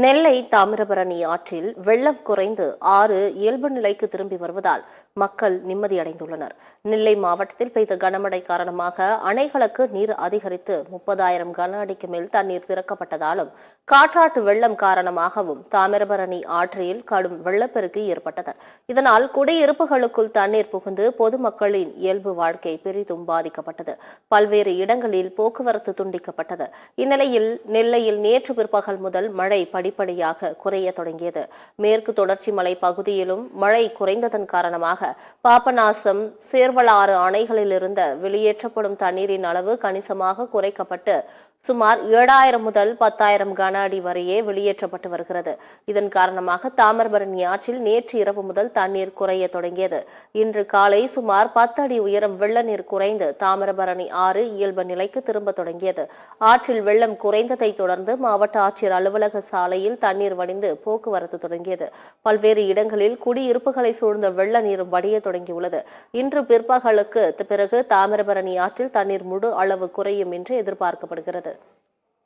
நெல்லை தாமிரபரணி ஆற்றில் வெள்ளம் குறைந்து ஆறு இயல்பு நிலைக்கு திரும்பி வருவதால் மக்கள் நிம்மதியடைந்துள்ளனர். நெல்லை மாவட்டத்தில் பெய்த கனமழை காரணமாக அணைகளுக்கு நீர் அதிகரித்து 30,000 கன அடிக்கு மேல் தண்ணீர் திறக்கப்பட்டதாலும் காற்றாற்று வெள்ளம் காரணமாகவும் தாமிரபரணி ஆற்றில் கடும் வெள்ளப்பெருக்கு ஏற்பட்டது. இதனால் குடியிருப்புகளுக்குள் தண்ணீர் புகுந்து பொதுமக்களின் இயல்பு வாழ்க்கை பெரிதும் பாதிக்கப்பட்டது. பல்வேறு இடங்களில் போக்குவரத்து துண்டிக்கப்பட்டது. இந்நிலையில் நெல்லையில் நேற்று பிற்பகல் முதல் மழை படிப்படியாக குறைய தொடங்கியது. மேற்கு தொடர்ச்சி மலை பகுதியிலும் மழை குறைந்ததன் காரணமாக பாபநாசம், சேர்வலாறு அணைகளிலிருந்து வெளியேற்றப்படும் தண்ணீரின் அளவு கணிசமாக குறைக்கப்பட்டு சுமார் 7,000 முதல் 10,000 கன அடி வரையே வெளியேற்றப்பட்டு வருகிறது. இதன் காரணமாக தாமிரபரணி ஆற்றில் நேற்று இரவு முதல் தண்ணீர் குறைய தொடங்கியது. இன்று காலை சுமார் 10 அடி உயரம் வெள்ள நீர் குறைந்து தாமிரபரணி ஆறு இயல்பு நிலைக்கு திரும்ப தொடங்கியது. ஆற்றில் வெள்ளம் குறைந்ததை தொடர்ந்து மாவட்ட ஆட்சியர் அலுவலக சாலையில் தண்ணீர் வடிந்து போக்குவரத்து தொடங்கியது. பல்வேறு இடங்களில் குடியிருப்புகளை சூழ்ந்த வெள்ள நீரும் வடிய தொடங்கியுள்ளது. இன்று பிற்பகலுக்கு பிறகு தாமிரபரணி ஆற்றில் தண்ணீர் முழு அளவு குறையும் என்று எதிர்பார்க்கப்படுகிறது.